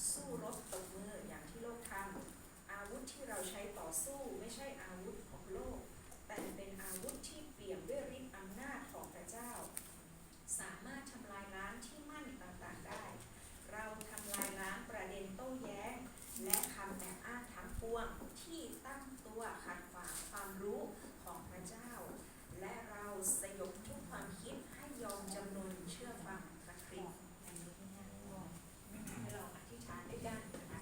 สู้รบตบมืออย่างที่โลกทำอาวุธที่เราใช้ต่อสู้ไม่ใช่อาวุธของโลกแต่เป็นอาวุธที่เปี่ยมด้วยฤทธิ์อำนาจของพระเจ้าสามารถทำลายล้างที่มั่นต่างๆได้เราทำลายล้างประเด็นโต้แย้งและคำแอบอ้างทั้งปวงที่ตั้งตัวขัดขวางความรู้ของพระเจ้าและเราสยบทุกความคิดให้ยอมจำนนเชื่อฟังพระคริสต์ให้เราอธิษฐานด้วยกันนะคะ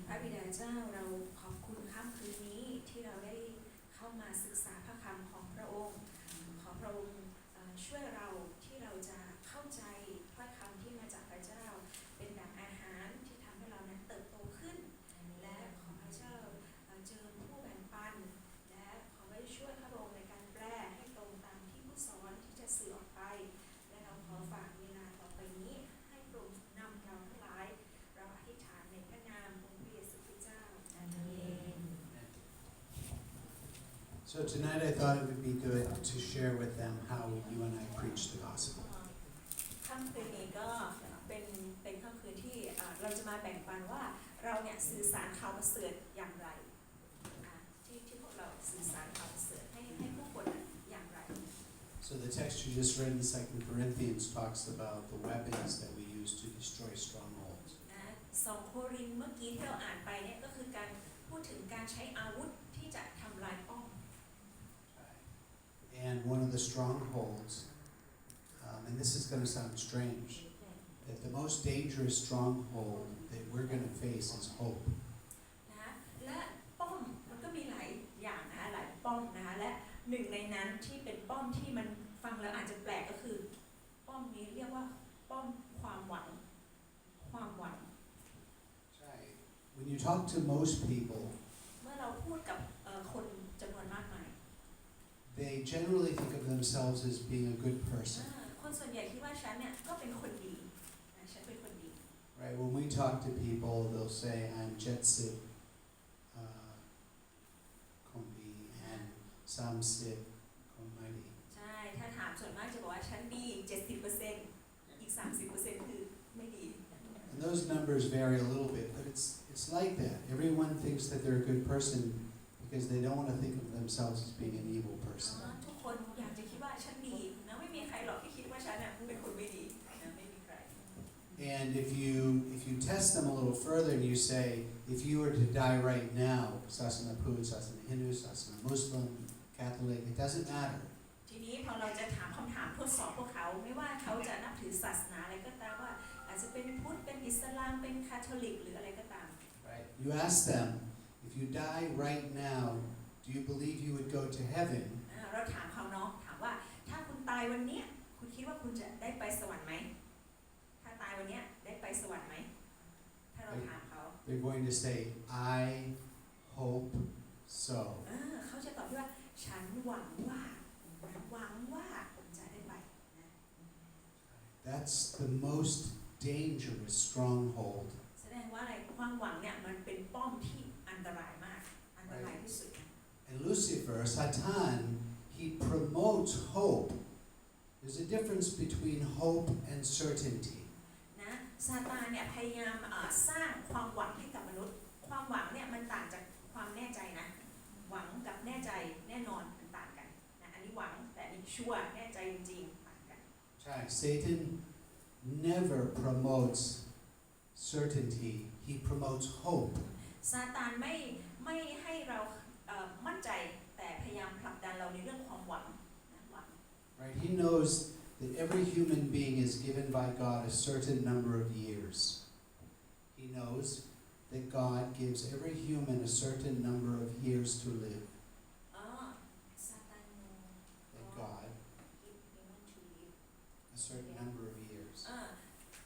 พระบิดาเจ้าเราขอบคุณค่ำคืนนี้ที่เราได้เข้ามาศึกษาพระคำของพระองค์ขอพระองค์ช่วยเราที่เราจะเข้าใจถ้อยคำที่มาจากพระเจ้าเป็นดั่งอาหารที่ทำให้เรานั้นเติบโตขึ้นและขอพระเจ้าเจิมผู้แบ่งปันและขอพระเจ้าช่วยพระองค์ในการแปลให้ตรงตามที่ผู้สอนที่จะสื่อออกไปและเราขอฝากเวลาต่อไปนี้ให้พระองค์นำเราทั้งหลายเราอธิษฐานในพระนามองค์พระเยซูคริสต์เจ้าอาเมน So tonight I thought it would be good to share with them how you and I preach the gospel. ค่ำคืนนี้ก็เป็นค่ำคืนที่เราจะมาแบ่งปันว่าเราเนี่ยสื่อสารข่าวประเสริฐอย่างไรที่พวกเราสื่อสารข่าวประเสริฐให้ผู้คนอย่างไร So the text you just read in 2 Corinthians talks about the weapons that we use to destroy strongholds. 2 โครินธ์เมื่อกี้ที่เราอ่านไปเนี่ยก็คือการพูดถึงการใช้อาวุธที่จะทำลายป้อม And one of the strongholds, and this is going to sound strange, that the most dangerous stronghold that we're going to face is hope. นะและป้อมมันก็มีหลายอย่างนะหลายป้อมนะคะและหนึ่งในนั้นที่เป็นป้อมที่มันฟังแล้วอาจจะแปลกก็คือป้อมนี้เรียกว่าป้อมความหวัง When you talk to most people, เมื่อเราพูดกับคนจำนวนมากมาย they generally think of themselves as being a good person. คนส่วนใหญ่คิดว่าฉันเนี่ยก็เป็นคนดีฉันเป็นคนดี Right? When we talk to people, they'll say, "I'm Jetsit Kombi and Samsit Komari." ใช่ถ้าถามส่วนมากจะบอกว่าฉันดี 70% อีก 30% คือไม่ดี And those numbers vary a little bit, but it's like that. Everyone thinks that they're a good person because they don't want to think of themselves as being an evil person. ทุกคนอยากจะคิดว่าฉันดีนะไม่มีใครหรอกที่คิดว่าฉันเป็นคนไม่ดีนะไม่มีใคร And if you test them a little further and you say, if you were to die right now, Sasana Put, Sasana Hindu, Sasana Muslim, Catholic, it doesn't matter. ทีนี้พอเราจะถามคำถามทดสอบพวกเขาไม่ว่าเขาจะนับถือศาสนาอะไรก็ตามว่าอาจจะเป็นพุทธเป็นอิสลามเป็นคาทอลิกหรืออะไรก็ตาม Right? You ask them, if you die right now, do you believe you would go to heaven? เราถามเขาเนาะถามว่าถ้าคุณตายวันนี้คุณคิดว่าคุณจะได้ไปสวรรค์ไหมถ้าตายวันนี้ได้ไปสวรรค์ไหมถ้าเราถามเขา They're going to say, I hope so. เขาจะตอบว่าฉันหวังว่าจะได้ไปนะ That's the most dangerous stronghold. แสดงว่าอะไรความหวังเนี่ยมันเป็นป้อมที่อันตรายมากอันตรายที่สุด And Lucifer, Satan, he promotes hope. There's a difference between hope and certainty. นะซาตานเนี่ยพยายามสร้างความหวังให้กับมนุษย์ความหวังเนี่ยมันต่างจากความแน่ใจนะหวังกับแน่ใจแน่นอนมันต่างกันนะอันนี้หวังแต่อันนี้ชัวร์แน่ใจจริงๆต่างกัน Satan never promotes certainty. He promotes hope. ซาตานไม่ให้เรามั่นใจแต่พยายามผลักดันเราในเรื่องความหวังนะหวัง Right? He knows that every human being is given by God a certain number of years. He knows that God gives every human a certain number of years to live. That God a certain number of years.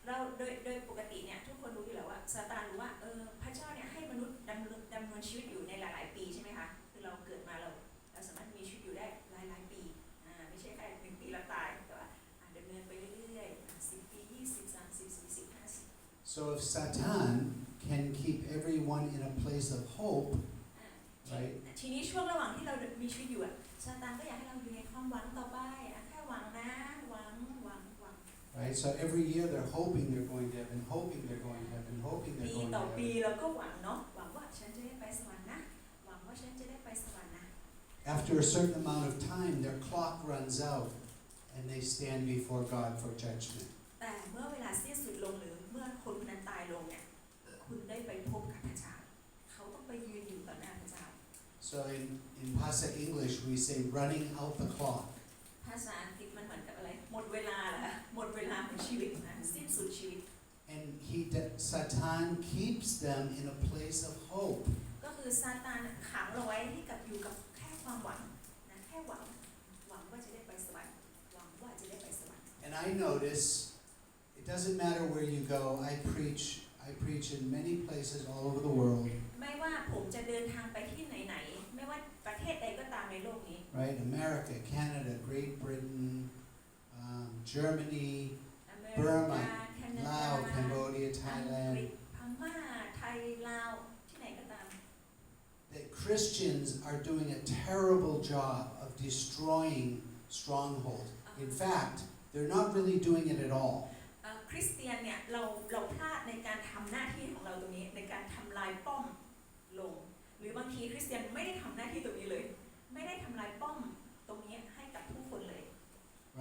เราโดยปกติเนี่ยทุกคนรู้อยู่แล้วว่าซาตานรู้ว่าพระเจ้าเนี่ยให้มนุษย์ดำเนินชีวิตอยู่ในหลายๆปีใช่ไหมคะคือเราเกิดมาเราสามารถมีชีวิตอยู่ได้หลายๆปีไม่ใช่แค่1 ปีแล้วตายแต่ว่าดำเนินไปเรื่อยๆ10 ปี20 30 40 50 So if Satan can keep everyone in a place of hope, right? ทีนี้ช่วงระหว่างที่เรามีชีวิตอยู่ซาตานก็อยากให้เราอยู่ในความหวังต่อไปแค่หวังนะหวัง Right? right? So every year they're hoping they're going to heaven, hoping they're going to heaven, hoping ปี they're going ต่ to อปี heaven. เราก็หวังเนาะหวังว่าฉันจะได้ไปสวรรค์นะหวังว่าฉันจะได้ไปสวรรค์นะ After a certain amount of time, their clock runs out and they stand before God for judgment. แต่เมื่อเวลาสิ้นสุดลงหรือเมื่อคนคนนั้นตายลงเนี่ยคุณได้ไปพบกับพระเจ้าเขาต้องไปยืนอยู่ต่อหน้าพระเจ้า So in Pasa English, we say running out the clock. ภาษาอังกฤษมันเหมือนกับอะไรหมดเวลาเหรอคะหมดเวลาของชีวิตนะสิ้นสุดชีวิต And Satan keeps them in a place of hope. ก็คือซาตานขังเราไว้ให้กับอยู่กับแค่ความหวังนะแค่หวังว่าจะได้ไปสวรรค์หวังว่าจะได้ไปสวรรค์ And I notice it doesn't matter where you go. I preach in many places all over the world. ไม่ว่าผมจะเดินทางไปที่ไหนๆไม่ว่าประเทศใดก็ตามในโลกนี้ Right? America, Canada, Great Britain, Germany, อเมริกาแคนาดา Laos, Cambodia, อังกฤ Thailand. ษพม่าไทยลาวที่ไหนก็ตาม That Christians are doing a terrible job of destroying strongholds. In fact, they're not really doing it at all. คริสเตียนเนี่ยเราพลาดในการทำหน้าที่ของเราตรงนี้ในการทำลายป้อมลงหรือบางทีคริสเตียนไม่ได้ทำหน้าที่ตรงนี้เลยไม่ได้ทำลายป้อมตรงนี้ให้กับผู้คนเลย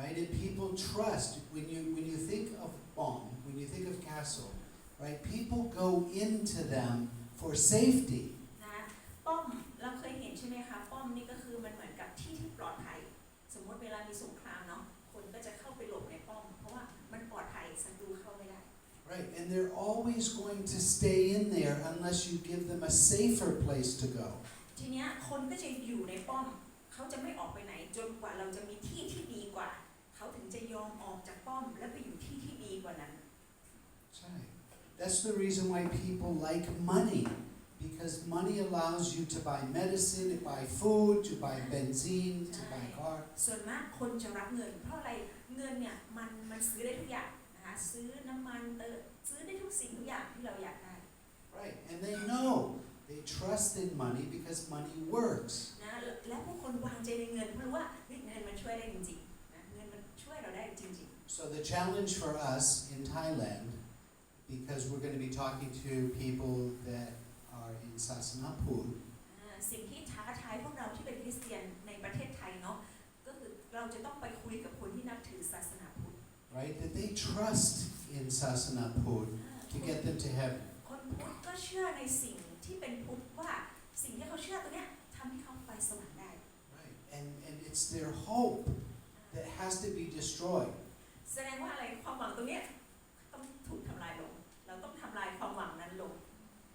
Right? And people trust when you think of bomb, when you think of castle, right? People go into them for safety. นะป้อมเราเคยเห็นใช่ไหมคะป้อมนี่ก็คือมันเหมือนกับที่ที่ปลอดภัยสมมติเวลามีสงครามเนาะคนก็จะเข้าไปหลบในป้อมเพราะว่ามันปลอดภัยศัตรูเข้าไม่ได้ Right? And they're always going to stay in there unless you give them a safer place to go. ทีเนี้ยคนก็จะอยู่ในป้อมเขาจะไม่ออกไปไหนจนกว่าเราจะมีที่ที่ดีกว่าเขาถึงจะยอมออกจากป้อมและไปอยู่ที่ที่ดีกว่านั้น That's the reason why people like money. Because money allows you to buy medicine, to buy food, to buy benzene, to buy car. ส่วนมากคนจะรักเงินเพราะอะไรเงินเนี่ยมันซื้อได้ทุกอย่างนะคะซื้อน้ำมันซื้อได้ทุกสิ่งทุกอย่างที่เราอยากได้ Right? And they know, they trust in money because money works. นะและผู้คนวางใจในเงินเพราะว่าเงินมันช่วยได้จริงๆนะเงินมันช่วยเราได้จริง So the challenge for us in Thailand, because we're going to be talking to people that are in Sasanapur, ๆสิ่งที่ท้าทายพวกเราที่เป็นคริสเตียนในประเทศไทยเนาะก็คือเราจะต้องไปคุยกับคนที่นับถือศาสนาพุทธ right? That they trust in Sasanapur to get them to heaven. คนพุทธก็เชื่อในสิ่งที่เป็นพุทธว่าสิ่งที่เขาเชื่อตัวเนี้ยทำให้เขาไปสวรรค์ได้ Right? And it's their hope that has to be destroyed. แสดงว่าอะไรความหวังตรงเนี้ยต้องถูกทำลายลงเราต้องทำลายความหวังนั้นลง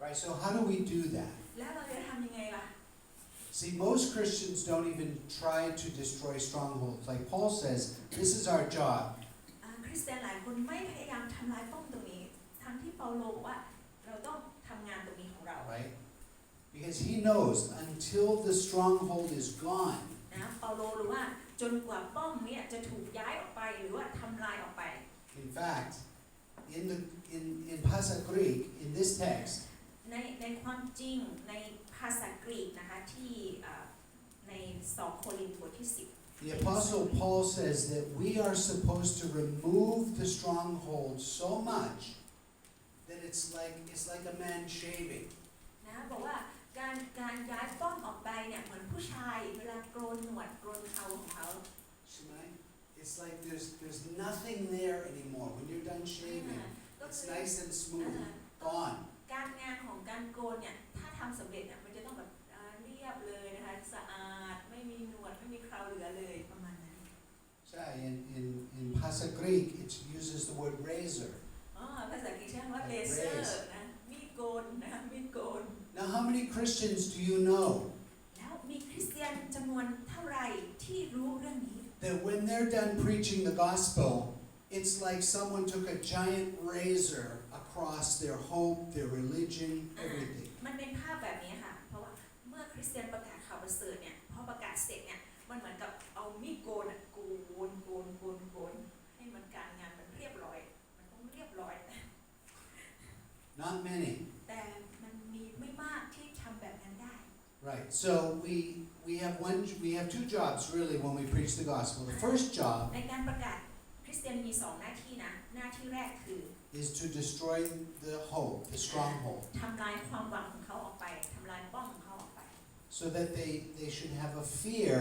Right? So how do we do that? แล้วเราจะทำยังไงล่ะ See, most Christians don't even try to destroy strongholds. Like Paul says, this is our job. คริสเตียนหลายคนไม่พยายามทำลายป้อมตรงนี้ทั้งที่เปาโลบอกว่าเราต้องทำงานตรงนี้ของเรา Right? Because he knows until the stronghold is gone, นะเปาโลรู้ว่าจนกว่าป้อมเนี่ยจะถูกย้ายออกไปหรือว่าทำลายออกไป in fact, in Pasa Greek, in this text, ในความจริงในภาษากรีกนะคะที่ใน2 โครินธ์บทที่ 10 the Apostle Paul says that we are supposed to remove the stronghold so much that it's like a man shaving. นะบอกว่าการย้ายป้อมออกไปเนี่ยเหมือนผู้ชายเวลาโกนหนวดโกนเขาของเขา It's like there's nothing there anymore. When you're done shaving, it's nice and smooth, gone. การงานของการโกนเนี่ยถ้าทำสำเร็จเนี่ยมันจะต้องแบบเรียบเลยนะคะสะอาดไม่มีหนวดไม่มีเคราเหลือเลยประมาณนั้น In Pasa Greek, it uses the word razor. ภาษาอังกฤษใช้คำว่าเลเซอร์นะมีดโกนนะคะมีดโกน Now, how many Christians do you know แล้วมีคริสเตียนจำนวนเท่าไหร่ที่รู้เรื่องนี้ that when they're done preaching the gospel, it's like someone took a giant razor across their hope, their religion, everything. มันเป็นภาพแบบนี้ค่ะเพราะว่าเมื่อคริสเตียนประกาศข่าวประเสริฐเนี่ยพอประกาศเสร็จเนี่ยมันเหมือนกับเอามีดโกนโกนให้มันการงานมันเรียบร้อยมันต้องเรียบร้อย Not many. แต่มันมีไม่มากที่ทำแบบนั้นได้ Right. So we have two jobs really when we preach the gospel. The first job ในการประกาศค ริสเตียนมี2หน้าที่นะหน้าที่แรกคือ is to destroy the hope, the stronghold, ทำลายความหวังของเขาออกไปทำลายป้อมของเขาออกไป so that they should have a fear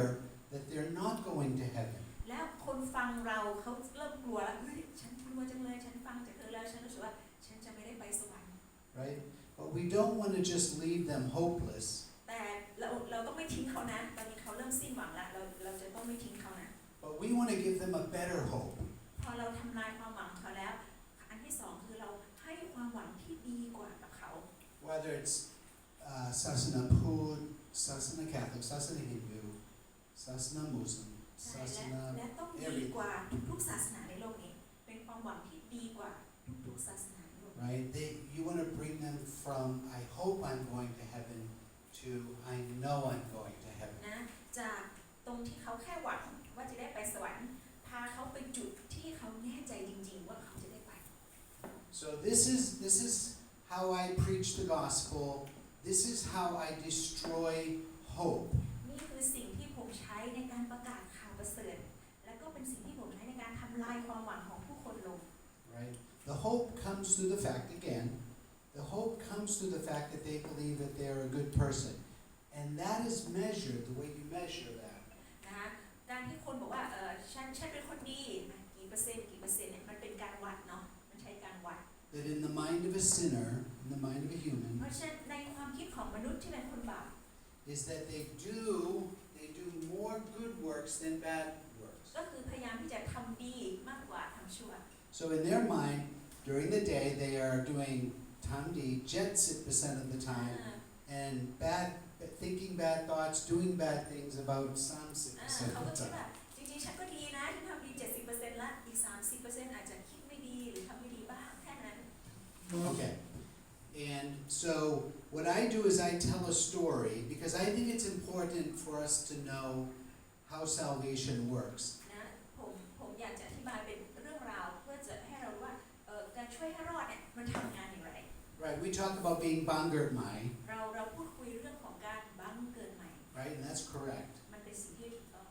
that they're not going to heaven. แล้วคนฟังเราเขาเริ่มกลัวแล้วเฮ้ยฉันกลัวจังเลยฉันฟังจากเธอแล้วฉันรู้สึกว่าฉันจะไม่ได้ไปสวรรค์ Right? But we don't want to just leave them hopeless. แต่เราต้องไม่ทิ้งเขานะตอนนี้เขาเริ่มสิ้นหวังแล้วเราจะต้องไม่ทิ้งเขานะ But we want to give them a better hope. พอเราทำลายความหวังของเขาแล้วอันที่สองคือเราให้ความหวังที่ดีกว่ากับเขา Whether it's Sasana Pud, Sasana Catholic, Sasana Hindu, Sasana Muslim, ใช่ Sasana และต้องดีกว่าทุกๆศาสนาในโลกนี้เป็นความหวังที่ดีกว่าทุกๆศาสนาในโลกนี้ right? You want to bring them from I hope I'm going to heaven to I know I'm going to heaven. นะจากตรงที่เขาแค่หวังว่าจะได้ไปสวรรค์พาเขาไปจุดที่เขาแน่ใจจริงๆว่าเขาจะได้ไป So this is how I preach the gospel. This is how I destroy hope. นี่คือสิ่งที่ผมใช้ในการประกาศข่าวประเสริฐและก็เป็นสิ่งที่ผมใช้ในการทำลายความหวังของผู้คนลง Right? The hope comes through the fact again. The hope comes through the fact that they believe that they're a good person. And that is measured, the way you measure that. นะคะการที่คนบอกว่าฉันเป็นคนดีกี่เปอร์เซ็นต์เนี่ยมันเป็นการวัดเนาะมันใช้การวัด That in the mind of a sinner, in the mind of a เพ human, ราะฉะนั้นในความคิดของมนุษย์ที่เป็นคนบาป is that they do more good works than bad works. ก็คือพยายามที่จะทำดีมากกว่าทำชั่ว So in their mind, during the day, they are doing tamdi, jet 10% of the time, and thinking bad thoughts, doing bad things about some 10% เขา of ก็ the คิด time. ว่าจริงๆฉันก็ดีนะฉันทำดี 70% ละอีก 30% อาจจะคิดไม่ดีหรือทำไม่ดีบ้างแค่นั้น Okay. And so what I do is I tell a story because I think it's important for us to know how salvation works. นะผมอยากจะอธิบายเป็นเรื่องราวเพื่อจะให้เรารู้ว่าการช่วยให้รอดเนี่ยมันทำงานอย่างไร Right, we talk about being bangermai, เราพูดคุยเรื่องของการบังเกิดใหม่ right? And that's correct. มันเป็นสิ่งที่ถูกต้อง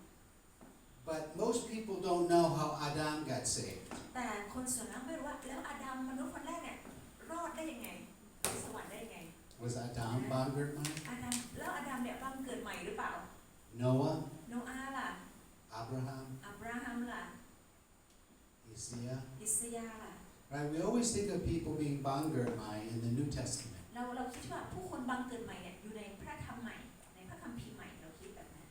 But most people don't know how Adam got saved. แต่คนส่วนมากไม่รู้ว่าแล้วอาดัมมนุษย์คนแรกเนี่ยรอดได้ยังไงสวรรค์ได้ยังไง Was Adam bangermai? อาดัมแล้วอาดัมเนี่ยบังเกิดใหม่หรือเปล่า Noah, โนอาห์ล่ะ Abraham, อับราฮัมล่ะ Isaiah. อิสยาห์ล่ะ Right, we always think of people being bangermai in the New Testament. เราคิดว่าผู้คนบังเกิดใหม่เนี่ยอยู่ในพระธรรมใหม่ในพระคัมภีร์ใหม่เราคิดแบบนั้น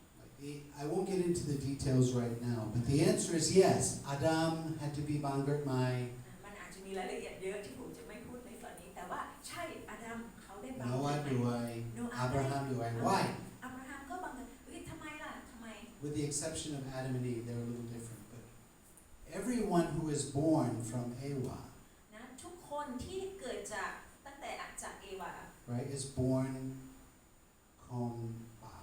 I won't get into the details right now, but the answer is yes. Adam had to be bangermai. มันอาจจะมีรายละเอียดเยอะที่ผมจะไม่พูดในตอนนี้แต่ว่าใช่อาดัมเขาได้บังเกิด Noah ใหม่ do I, Abraham do I. Why? อับราฮัมก็บังเกิดเฮ้ยทำไมล่ะทำไม With the exception of Adam and Eve, they're a little different. But everyone who is born from Ewa, นะทุกคนที่เกิดจากตั้งแต่จากเอวา right, is born from Ba.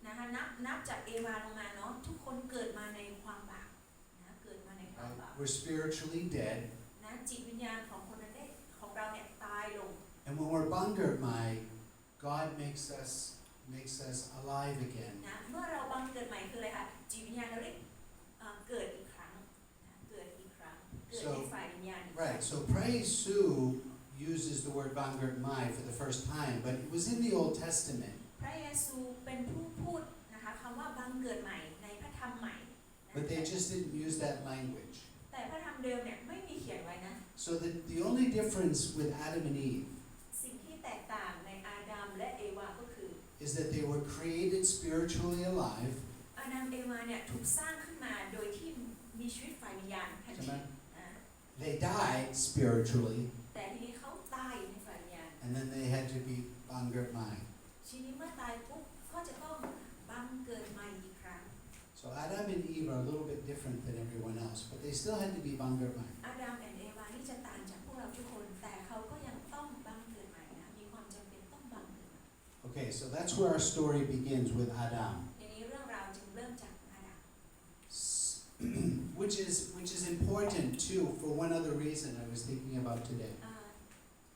นะคะนับจากเอวาลงมาเนาะทุกคนเกิดมาในความบาปนะเกิดมาในความ Right? บาป We're spiritually dead. นะจิตวิญญาณของคนนั้นได้ของเราเนี่ยตายลง And when we're bangermai, God makes us alive again. นะเมื่อเราบังเกิดใหม่คืออะไรคะจิตวิญญาณเราได้เกิดอีกครั้งนะเกิดอีกครั้งเกิดในฝ่ายวิญญาณอีกครั้ง Right, so Praise Sue uses the word bangermai for the first time, but it was in the Old Testament. พระเยซูเป็นผู้พูดนะคะคำว่าบังเกิดใหม่ในพระธรรมใหม่นะ But they just didn't use that language. แต่พระธรรมเดิมเนี่ยไม่มีเขียนไว้นะ So the only difference with Adam and Eve สิ่งที่แตกต่างในอาดัมและเอวาก็คือ is that they were created spiritually alive. อาดัมเอวาเนี่ยถูกสร้างขึ้นมาโดยที่มีชีวิตฝ่ายวิญญาณทันที They died spiritually, แต่ทีนี้เขาตายในฝ่ายวิญญาณ and then they had to be bangermai. ทีนี้เมื่อตายปุ๊บก็จะต้องบังเกิดใหม่อีกครั้ง So Adam and Eve are a little bit different than everyone else, but they still had to be bangermai. อาดัมและเอวานี่จะต่างจากพวกเราทุกคนแต่เขาก็ยังต้องบังเกิดใหม่นะมีความจำเป็นต้องบังเกิดใหม่ Okay, so that's where our story begins with Adam, ทีนี้เรื่องราวจึงเริ่มจากอาดัม which is important too for one other reason I was thinking about today.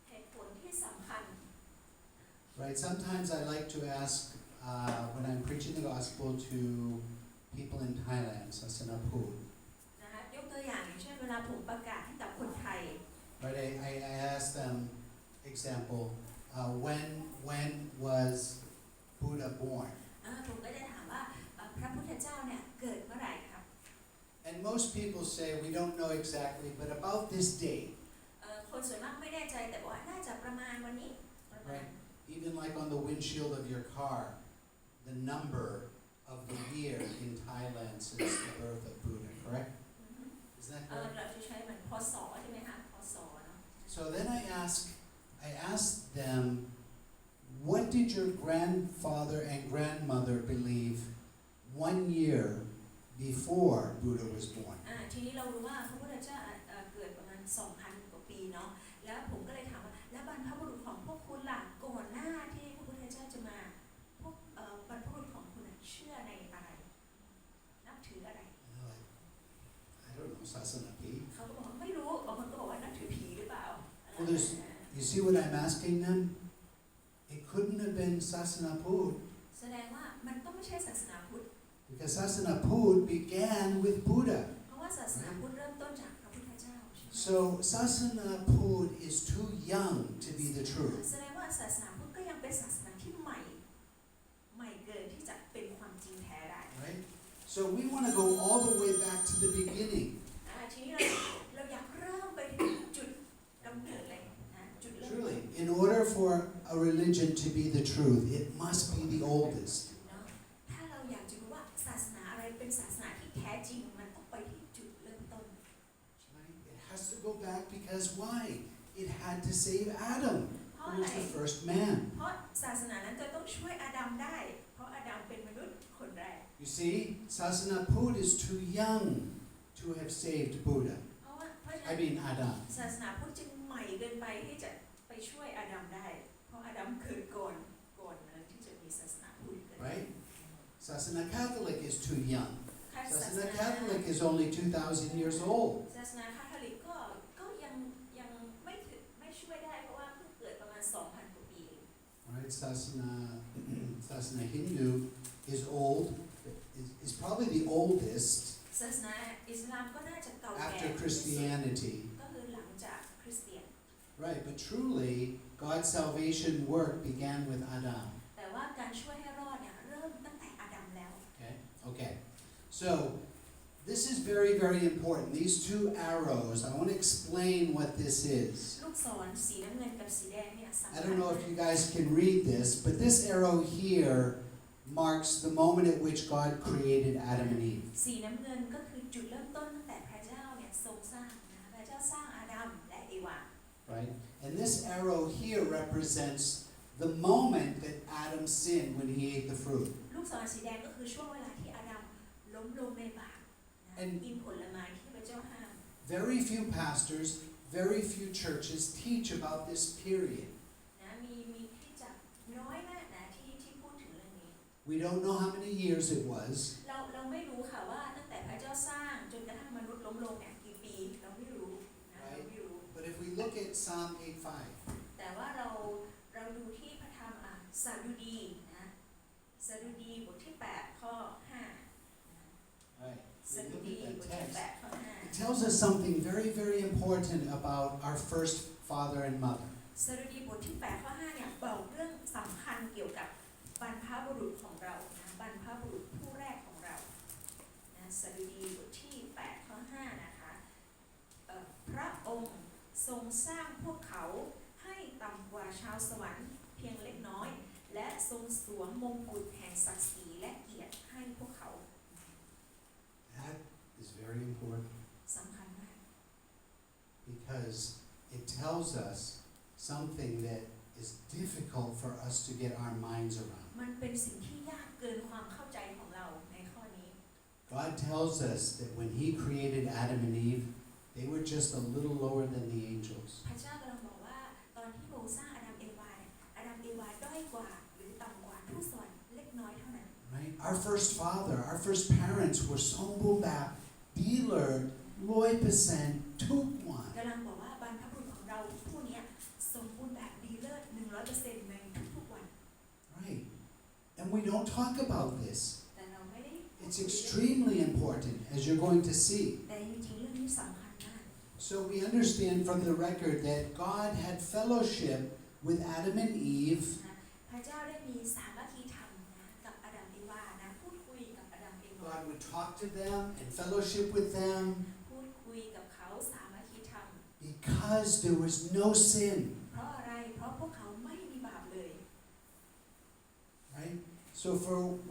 เหตุผลที่สำคัญ Right, sometimes I like to ask when I'm preaching the gospel to people in Thailand, Sasana Pud. นะคะยกตัวอย่างอย่างเช่น example, when was Buddha born? ผมก็จะถามว่าพระพุทธเจ้าเนี่ยเกิดเมื่อไหร่ครับ And most people say we don't know exactly, but about this date. คนส่วนมากไม่แน่ใจแต่ว่าน่าจะประมาณวันนี้ Right. Even like on the windshield of your car, the number of the year in Thailand since the birth of Buddha, correct? Is that เรา correct? จะใช้เหมือนพศใช่ไหมคะพศเนาะ So then I asked them, what did your grandfather and grandmother believe 1 year before Buddha was born? ทีนี้เรารู้ว่าพระพุทธเจ้าเกิดประมาณ 2,000 กว่าปีเนาะแล้วผมก็เลยถามว่าแล้วบรรพบุรุษของพวกคุณล่ะก่อนหน้าที่พระพุทธเจ้าจะมาพวกบรรพบุรุษของคุณเชื่อในอะไรนับถืออะไร I don't know, Sasanapi. เขาก็บอกว่าไม่รู้บางคนก็บอกว่านับถือผีหรือเปล่า You see what I'm asking them? It couldn't have been Sasanaput แสดงว่ามันต้องไม่ใช่ศาสนาพุทธ because Sasanaput began with Buddha. เพราะว่าศาสนาพุทธเริ่มต้นจากพระพุทธเจ้า So Sasanaput is too young to be the truth. แสดงว่าศาสนาพุทธก็ยังเป็นศาสนาที่ใหม่เกินที่จะเป็นความจริงแท้ได้ Right? So we want to go all the way back to the beginning. ทีนี้เราอยากเริ่มไปที่จุดกำเนิดเลยนะจุดเริ่ม Truly, in order for a religion to be the truth, it must be the oldest. เนาะถ้าเราอยากจะรู้ว่าศาสนาอะไรเป็นศาสนาที่แท้จริงมันต้องไปที่จุดเริ่มต้น Right? It has to go back because why? It had to save Adam, เพราะ who อะไร was the first man. เพราะศาสนานั้นจะต้องช่วยอาดัมได้เพราะอาดัมเป็นมนุษย์คนแรก You see, Sasanaput is too young to have saved Buddha. เพราะฉะ I นั้น mean Adam. ศาสนาพุทธจึงใหม่เกินไปที่จะไปช่วยอาดัมได้เพราะอาดัมเกิดก่อนนั้นที่จะมีศาสนาพุทธเกิด Right? Sasana Catholic is too young. ศาส Sasana นา Catholic is only 2,000 years old. ศาสนาคาทอลิกก็ยังไม่ช่วยได้เพราะว่าเพิ่งเกิดประมาณ 2,000 กว่าปี Right? Sasana Hindu is old, is probably the oldest ศาสนาอิสลามก็น่าจะเก่าแก่ after Christianity. ก็คือหลังจากคริสเตียน Right, but truly, God's salvation work began with Adam. แต่ว่าการช่วยให้รอดเนี่ยเริ่มตั้งแต่อาดัมแล้ว Okay. So, this is very, very important. These two arrows, I want to explain what this is. ลูกศรสีน้ำเงินกับสีแดงเนี่ยสำคัญ I don't know if you guys can read this, but this arrow here marks the moment at which God created Adam and Eve. สีน้ำเงินก็คือจุดเริ่มต้นตั้งแต่พระเจ้าเนี่ยทรงสร้างนะพระเจ้าสร้างอาดัมและเอวา Right? And this arrow here represents the moment that Adam sinned when he ate the fruit. ลูกศรสีแดงก็คือช่วงเวลาที่อาดัมล้มลงในบาปนะกินผลไม้ที่พระเจ้าห้าม Very few pastors, very few churches teach about this period. นะมีที่จักน้อยมากนะที่พูดถึงเรื่องนี้ We don't know how many years it was. เราไม่รู้ค่ะว่าตั้งแต่พระเจ้าสร้างจนกระทั่งมนุษย์ล้มลงเนี่ยกี่ปีเราไม่รู้นะเราไม่รู้ But if we look at Psalm 8:5, แต่ว่าเราดูที่พระธรรมสดุดีนะสดุดีบทที่8ข้อ5 right? ส We ดุ look ดี at บท that ที่ text. 8ข้อ It tells us something very, very important about our first father and mother. 5สดุดีบทที่8ข้อ5เนี่ยบอกเรื่องสำคัญเกี่ยวกับบรรพบุรุษของเรานะบรรพบุรุษผู้แรกของเรานะสดุดีบทที่8ข้อ5นะคะพระองค์ทรงสร้างพวกเขาให้ต่ำกว่าชาวสวรรค์เพียงเล็กน้อยและทรงสวมมงกุฎแห่งศักดิ์ศรีและเกียรติให้พวกเขา That is very important สำคัญมาก because it tells us something that is difficult for us to get our minds around. มันเป็นสิ่งที่ยากเกินความเข้าใจของเราในข้อนี้ God tells us that when He created Adam and Eve, they were just a little lower than the angels. พระเจ้ากำลังบอกว่าตอนที่พระองค์สร้างอาดัมเอวาเนี่ยอาดัมเอวาด้อยกว่าหรือต่ำกว่าทุกส่วนเล็กน้อยเท่านั้น Right? Our first father, our first parents were Sombumba, Dealer, 100%, Tukwan. กำลังบอกว่าบรรพบุรุษของเราผู้นี้สมบูรณ์แบบดีเลิศ 100% ในทุกๆวัน Right? And we don't talk about this. แต่เราไม่ได้ It's extremely important, as you're going to see. แต่จริงๆเรื่องนี้สำคัญมาก So we understand from the record that God had fellowship with Adam and Eve, นะพระเจ้าได้มีสามัคคีธรรมนะกับอาดัมเอวานะพูดคุยกับอาดัมเอวา God would talk to them and fellowship with them พูดคุยกับเขาสามัคคีธรรม because there was no sin, เพราะอะไรเพราะพวกเขาไม่มีบาปเลย right? So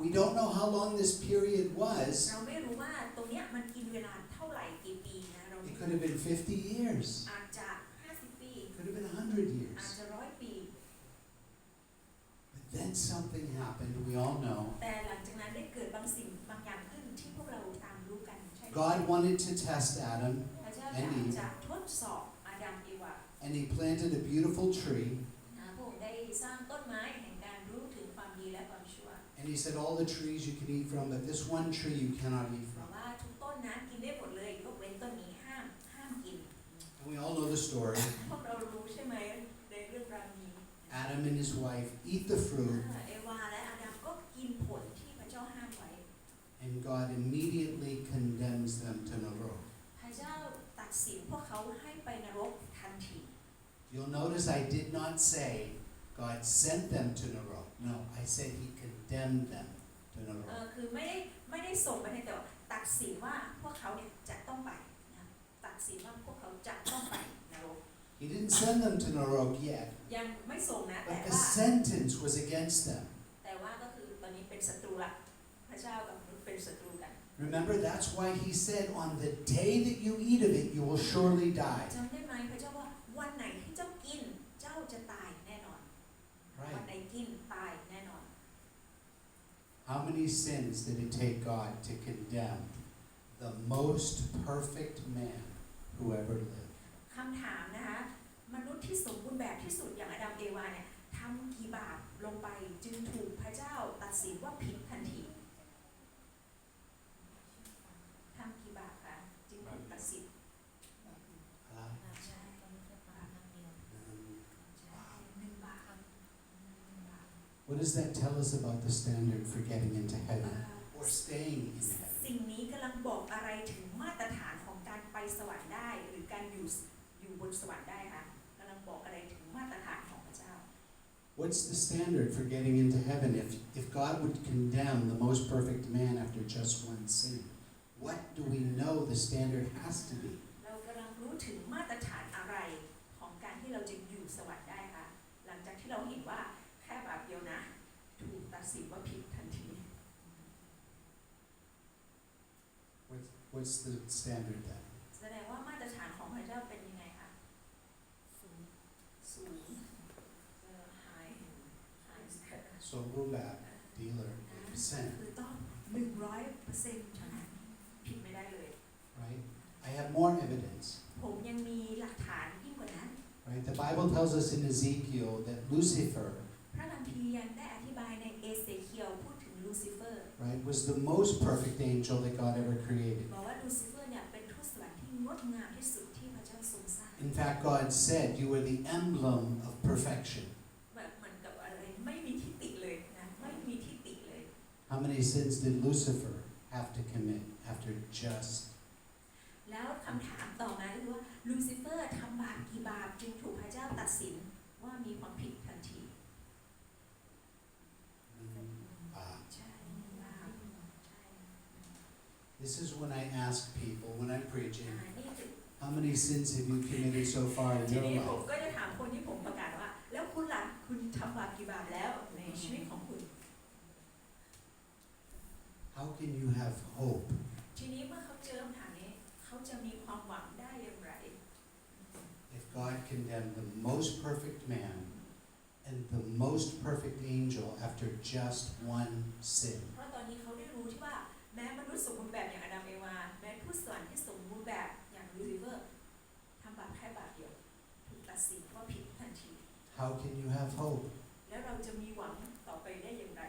we don't know how long this period was. เราไม่รู้ว่าตรงเนี้ยมันกินเวลาเท่าไหร่กี่ปีนะเรา It could have been 50 years. อาจจะ50 ปี It could have been 100 อาจ years. จะ100 ปี But then something happened, we all know. แต่หลังจากนั้นได้เกิดบางสิ่งบางอย่างขึ้นที่พวกเราตามรู้กันใช่ไหม God wanted to test Adam, พระเจ้าอยากจะทดสอบอาดัมเอวา and he planted a beautiful tree, พระองค์ได้สร้างต้นไม้แห่งการรู้ถึงความดีและความชั่ว and he said all the trees you can eat from, but this one tree you cannot eat เพราะ from. ว่าทุกต้นนั้นกินได้หมดเลยยกเว้นต้นนี้ห้ามกิน And we all know the story. พวกเรารู้ใช่ไหมในเรื่องราวนี้ Adam and his wife eat the fruit, เอวาและอาดัมก็กินผลที่พระเจ้าห้ามไว้ and God immediately condemns them to Nrok. พระเจ้าตัดสินพวกเขาให้ไปนรกทันที You'll notice I did not say God sent them to Nrok. No, I said he condemned them to Nrok. คือไม่ได้ส่งไปในแต่ว่าตัดสินว่าพวกเขาเนี่ยจะต้องไปนะตัดสินว่าพวกเขาจะต้องไปนรก He didn't send them to Nrok yet, ยังไม่ส่งนะแต่ but the ว่า sentence was against them. แต่ว่าก็คือตอนนี้เป็นศัตรูละพระเจ้ากับมนุษย์เป็นศัตรูกัน Remember, that's why he said, on the day that you eat of it, you will surely die. จำได้ไหมพระเจ้าว่าวันไหนที่เจ้ากินเจ้าจะตายแน่นอน วันไหน Right? กินตายแน่นอน How many sins did it take God to condemn the most perfect man who ever lived? คำถามนะคะมนุษย์ที่สมบูรณ์แบบที่สุดอย่างอาดัมเอวาเนี่ยทำกี่บาปลงไปจึงถูกพระเจ้าตัดสินว่าผิดทันทีทำกี่บาปคะจึงถูกตัดสิน Uh, ใช่บาป ใช่1 บาท what does that tell us about the standard for getting into heaven or staying in heaven? สิ่งนี้กำลังบอกอะไรถึงมาตรฐานของการไปสวรรค์ได้หรือการอยู่บนสวรรค์ได้คะกำลังบอกอะไรถึงมาตรฐานของพระเจ้า What's the standard for getting into heaven? If God would condemn the most perfect man after just one sin, what do we know the standard has to be? เรากำลังรู้ถึงมาตรฐานอะไรของการที่เราจะอยู่สวรรค์ได้คะหลังจากที่เราเห็นว่าแค่บาปเดียวนะถูกตัดสินว่าผิดทันที What's the standard then? แสดงว่ามาตรฐานของพระเจ้าเป็นยังไงคะสูงhigh standard So rule back, dealer, คือต้อง 100% เท่านั้นผิดไม่ได้เลย right? I have more evidence, ผมยังมีหลักฐานยิ่งกว่านั้น right? The Bible tells us in Ezekiel that Lucifer, พระคัมภีร์ยังได้อธิบายในเอเซเคียลพูดถึงลูซิเฟอร์ right, was the most perfect angel that God ever created. บอกว่าลูซิเฟอร์เนี่ยเป็นทูตสวรรค์ที่งดงามที่สุดที่พระเจ้าทรงสร้าง In fact, God said you are the emblem of perfection. แบบเหมือนกับอะไรไม่มีทิฏฐิเลยนะไม่มีทิฏฐิเลย How many sins did Lucifer have to commit after just? แล้วคำถามต่อมาก็คือว่าลูซิเฟอร์ทำบาปกี่บาปจึงถูกพระเจ้าตัดสินว่ามีความผิดทันที ใช่บาปใช่ This is when I ask people, when I'm preaching, นี่คือ how many sins have you committed so far in ที your นี้ผม life? ก็จะถามคนที่ผมประกาศว่าแล้วคุณล่ะคุณทำบาปกี่บาปแล้วในชีวิตของคุณ How can you have hope? ทีนี้เมื่อเขาเจอคำถามนี้เขาจะมีความหวังได้อย่างไร If God condemned the most perfect man and the most perfect angel after just one sin, เพราะตอนนี้เขาได้รู้ที่ว่าแม้มนุษย์สมบูรณ์แบบอย่างอาดัมเอวาแม้ทูตสวรรค์ที่สมบูรณ์แบบอย่างลูซิเฟอร์ทำบาปแค่บาปเดียวถูกตัดสินว่าผิดทันที how can you have hope? แล้วเราจะมีหวังต่อไปได้อย่างไร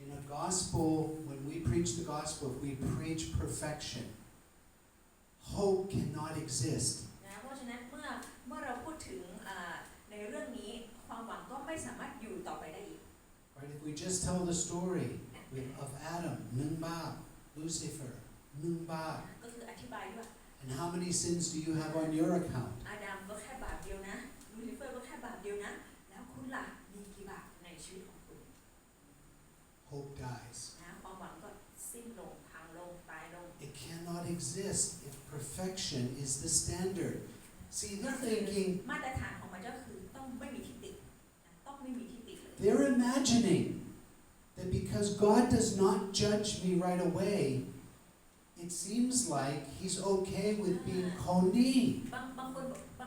In a gospel, when we preach the gospel, if we preach perfection, hope cannot exist. นะเพราะฉะนั้นเมื่อเราพูดถึงในเรื่องนี้ความหวังก็ไม่สามารถอยู่ต่อไปได้อีก Right? If we just tell the story of Adam, Nungbab, Lucifer, Nungbab, ก็คืออธิบายว่า and how many sins do you have on your account? อาดัมก็แค่บาปเดียวนะลูซิเฟอร์ก็แค่บาปเดียวนะ exist if perfection is the standard. See, ก็ they're คือ thinking, มาตรฐานของพระเจ้าคือต้องไม่มีทิฏฐิต้องไม่มีทิฏฐิเลย they're imagining that because God does not judge me right away, it seems like He's okay with being kondi. บา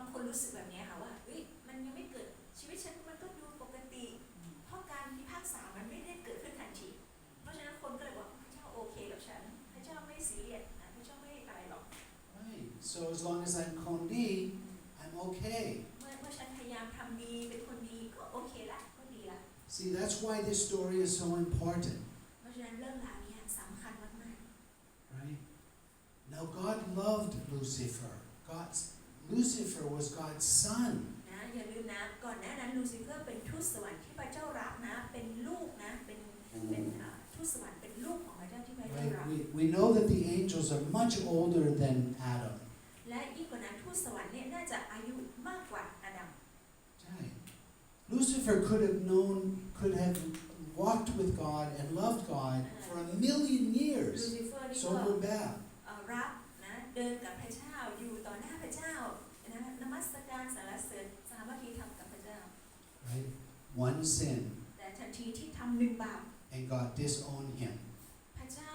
งคนรู้สึกแบบนี้ค่ะว่าเฮ้ยมันยังไม่เกิดชีวิตฉันมันก็ดูปกติเพราะการพิพากษามันไม่ได้เกิดขึ้นทันทีเพราะฉะนั้นคนก็เลยบอกพระเจ้าโอเคกับฉันพระเจ้าไม่ซีเรียสนะพระเจ้าไม่อะไรหรอก Right. So as long as I'm kondi, I'm okay. เมื่อฉันพยายามทำดีเป็นคนดีก็โอเคละก็ดีละ See, that's why this story is so important, เพราะฉะนั้นเรื่องราวนี้สำคัญมาก right? Now God loved Lucifer. Lucifer was God's son. ๆนะอย่าลืมนะก่อนหน้านั้นลูซิเฟอร์เป็นทูตสวรรค์ที่พระเจ้ารักนะเป็นลูกนะเป็นทูตสวรรค์เป็นลูกของพระเจ้าที่พระเจ้า Right? รัก We know that the angels are much older than Adam. และยิ่งกว่านั้นทูตสวรรค์เนี่ยน่าจะอายุมากกว่าอาดัม Right. Lucifer could have walked with God and loved God for 1,000,000 ลู years. ซิเฟอร์นี่ So ก็ we're bad. รักนะเดินกับพระเจ้าอยู่ต่อหน้าพระเจ้านะนมัสการสรรเสริญสามัคคีธรรมกับพระเจ้า Right? One sin, แต่ทันทีที่ทำหนึ่งบาป and God disowned him. พระเจ้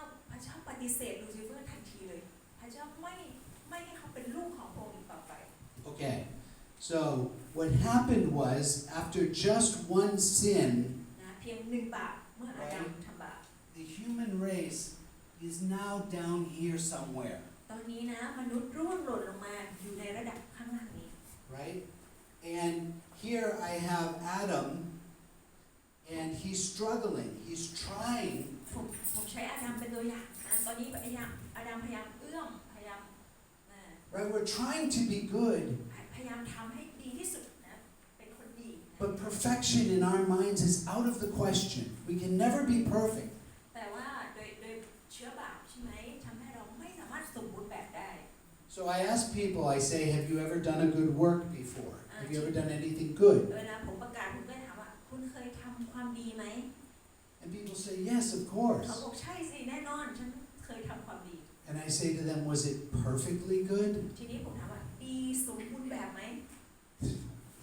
าปฏิเสธลูซิเฟอร์ทันทีเลยพระเจ้าไม่ให้เขาเป็นลูกของพระองค์อีกต่อไป Okay. So what happened was, after just one sin, นะเพียงหนึ่งบาปเมื่ออาดัมทำบาป the human race is now down here somewhere. ตอนนี้นะมนุษย์ร่วงหล่นลงมาอยู่ในระดับข้างล่างนี้ Right? And here I have Adam, and he's struggling. He's trying. ผมใช้อาดัมเป็นตัวอย่างนะตอนนี้อาดัมพยายามเอื้อมพยายาม Right? We're trying to be good, พยายามทำให้ดีที่สุดนะเป็นคนดี but perfection in our minds is out of the question. We can never be perfect. แต่ว่าโดยเชื้อบาปใช่ไหมทำให้เราไม่สามารถสมบูรณ์แบบได้ So I ask people, I say, have you ever done a good work before? Have you ever done anything good? เวลาผมประกาศผมก็ถามว่าคุณเคยทำความดีไหม And people say, yes, of เขา course. บอกใช่สิแน่นอนฉันเคยทำความดี And I say to them, was it perfectly good? ทีนี้ผมถามว่าดีสมบูรณ์แบบไหม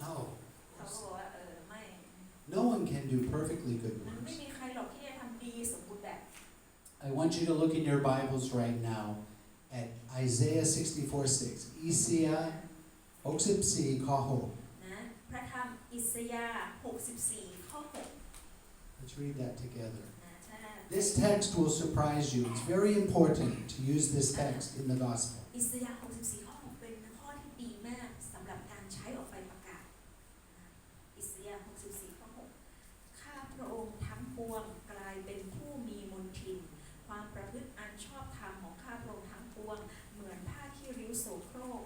No. เขาก็บอกว่าไม่ No one can do perfectly good มันไม่ works. มีใครหรอกที่จะทำดีสมบูรณ์แบบ I want you to look in your Bibles right now at Isaiah 64:6. Isaiah 64 ข้อ นะพระธรรมอิสยาห์64ข้อ6 6. Let's read that together. นะถ้า This text will surprise you. It's very important to use this text in the gospel. อิสยาห์64ข้อ6เป็นข้อที่ดีมากสำหรับการใช้ออกไปประกาศอิสยาห์64ข้อ6ข้าพระองค์ทั้งปวงกลายเป็นผู้มีมนทินความประพฤติอันชอบธรรมของข้าพระองค์ทั้งปวงเหมือนผ้าที่ริ้วโสโครก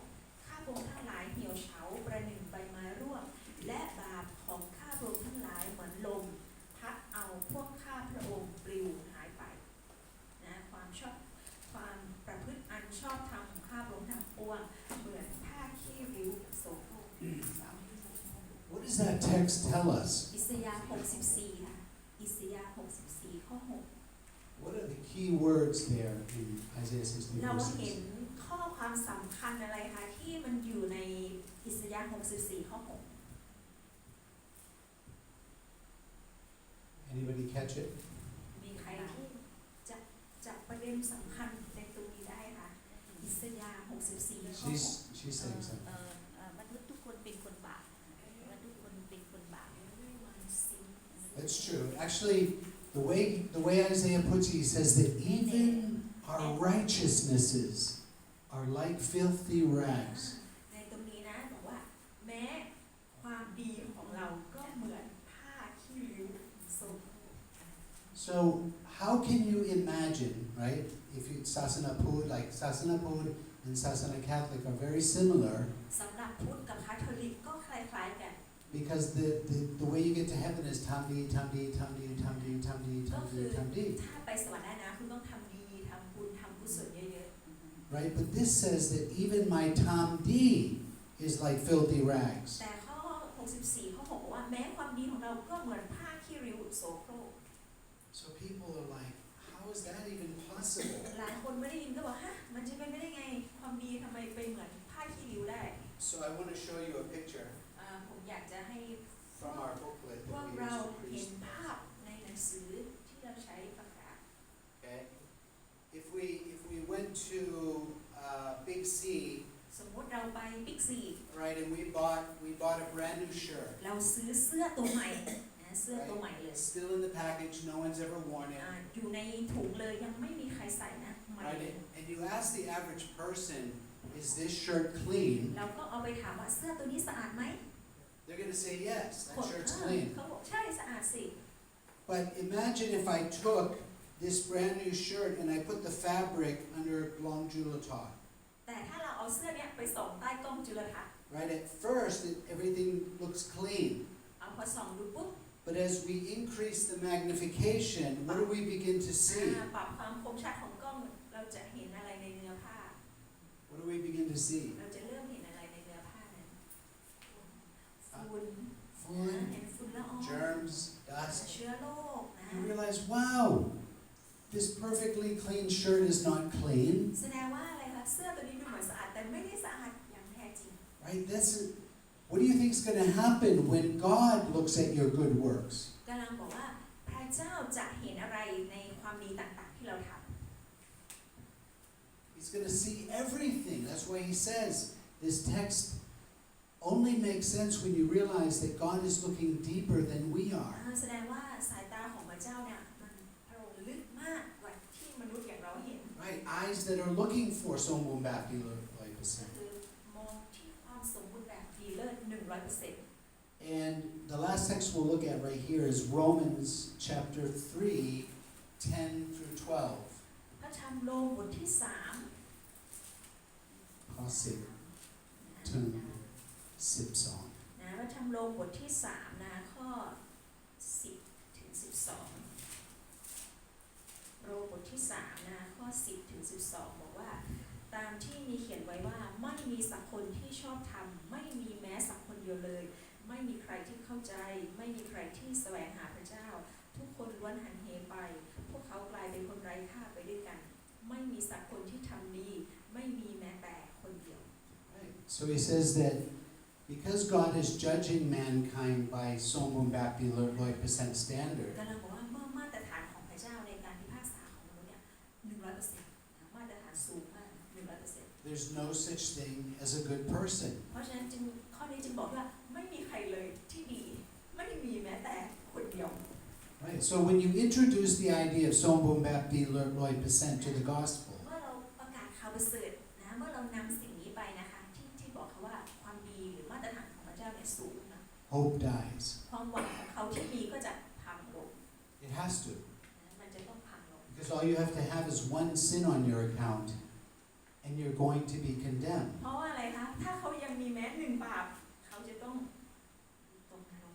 ข้าพระองค์ทั้งหลายเหี่ยวเฉาประหนึ่งใบไม้ร่วงและบาปของข้าพระองค์ทั้งหลายเหมือนลมพัดเอาพวกข้าพระองค์ปลิวหายไปนะความประพฤติอันชอบธรรมของข้าพระองค์ทั้งปวงเหมือนผ้าขี้ริ้วโสโครก What does that text tell us? อิสยาห์64ค่ะอิสยาห์64ข้อ6 What are the key words there in Isaiah เราเห็น 64:6? ข้อความสำคัญอะไรคะที่มันอยู่ในอิสยาห์64ข้อ6 Anybody catch it? มีใครที่จับประเด็นสำคัญในตรงนี้ได้คะอิสยาห์64ข้อ She's saying something. 6มนุษย์ทุกคนเป็นคนบาปมนุษย์ทุกคนเป็นคนบาป That's true. Actually, the way Isaiah puts it, he says that even our righteousnesses are like filthy rags. ในตรงนี้นะบอกว่าแม้ความดีของเราก็เหมือนผ้าขี้ริ้วโสโครก So how can you imagine, right? If you Sasana Pud, like Sasana Pud and Sasana Catholic are very similar สำหรับพุทธกับคาทอลิกก็คล้ายๆกัน because the way you get to heaven is tamdi, tamdi, tamdi, tamdi, tamdi, ก็คือ tamdi, tamdi. ถ้าไปสวรรค์ได้นะคุณต้องทำดีทำบุญทำกุศลเยอะ Right? But this says that even my tamdi is like filthy ๆ rags. แต่ข้อ64ข้อ6บอกว่าแม้ความดีของเราก็เหมือนผ้าขี้ริ้วโสโครก So people are like, how is that even possible? หลายคนไม่ได้ยินก็บอกฮะมันจะเป็นไม่ได้ ไปบิ๊กซี right? And we bought a brand new shirt. เราซื้อเสื้อตัวใหม่นะเสื้อตัวใหม่เลย It's still in the package. No one's ever worn it. อยู่ในถุงเลยยังไม่มีใครใส่นะใหม่ Right? And you ask the average person, is this shirt clean? เราก็เอาไปถามว่าเสื้อตัวนี้สะอาดไหม They're going to say yes, that shirt's clean. เขาบอกใช่สะอาดสิ But imagine if I took this brand new shirt and I put the fabric under Glongjulatog. แต่ถ้าเราเอาเสื้อเนี้ยไปส่องใต้กล้องจุลทรรศน์ Right? At first, everything looks clean. เอาพอส่องดูปุ๊บ But as we increase the magnification, what do we begin to see? ปรับความคมชัดของกล้องเราจะเห็นอะไรในเนื้อผ้า What do we begin to see? เราจะเริ่มเห็นอะไรในเนื้อผ้านั้นฝุ่น Fluid, เห็นฝุ่นละออง germs, dust. เชื้อโรคนะ You realize, wow, this perfectly clean shirt is not clean. แสดงว่าอะไรคะเสื้อตัวนี้ดูเหมือนสะอาดแต่ไม่ได้สะอาดอย่างแท้จริง Right? What do you think is going to happen when God looks at your good works? กำลังบอกว่าพระเจ้าจะเห็นอะไรในความดีต่างๆที่เราทำ He's going to see everything. That's why he says this text only makes sense when you realize that God is looking deeper than we are. แสดงว่าสายตาของพระเจ้าเนี่ยมันพระองค์ลึกมากกว่าที่มนุษย์อย่างเราเห็น Right? Eyes that are looking for Sombum Bapti ก็ Loipasen. คือมองที่ความสมบูรณ์แบบดีเลิศ 100% And the last text we'll look at right here is Romans chapter 3, 10 through 12. พระธรรมโรมบทที่ Pasig 3 ถึง12. นะพระธรรมโรมบทที่3นะข้อ10ถึง12โรมบทที่3นะข้อ10ถึง12บอกว่าตามที่มีเขียนไว้ว่าไม่มีสักคนที่ชอบธรรมไม่มีแม้สักคนเดียวเลยไม่มีใครที่เข้าใจไม่มีใครที่แสวงหาพระเจ้าทุกคนล้วนหันเหไปพวกเขากลายเป็นคนไร้ค่าไปด้วยกันไม่มีสักคนที่ทำดีไม่มีแม้แต่คนเดียว Right. So he says that because God is judging mankind by Sombum Bapti Loipasen standard, กำลังบอกว่าเมื่อมาตรฐานของพระเจ้าในการพิพากษาของมนุษย์เนี่ย 100% มาตรฐานสูงมาก 100% there's no such thing as a good person. เพราะฉะนั้นข้อนี้จึงบอกว่าไม่มีใครเลยที่ดีไม่มีแม้แต่คนเดียว Right. So when you introduce the idea of Sombum Bapti Loipasen to the gospel, เมื่อเราประกาศข่าวประเสริฐนะเมื่อเรานำสิ่งนี้ไปนะคะที่บอกเขาว่าความดีหรือมาตรฐานของพระเจ้าเนี่ยสูงนะ hope dies. ความหวังของเขาที่มีก็จะพังลง It has to. มันจะต้องพังลง Because all you have to have is one sin on your account and you're going to be condemned. เพราะว่าอะไรคะถ้าเขายังมีแม้1 บาปเขาจะต้องตกนรก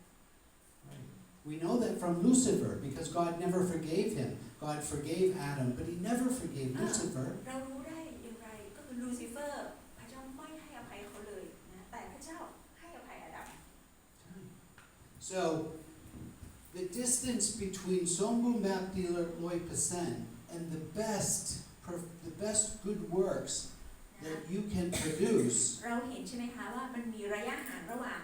Right. We know that from Lucifer because God never forgave him. God forgave Adam, but he never forgave Lucifer. เรารู้ได้อย่างไรก็คือลูซิเฟอร์พระเจ้าไม่ให้อภัยเขาเลยนะแต่พระเจ้าให้อภัยอาดัม So, the distance between Sombum Bapti Loipasen and the best good works that you can produce เราเห็นใช่ไหมคะว่ามันมีระยะห่างระหว่าง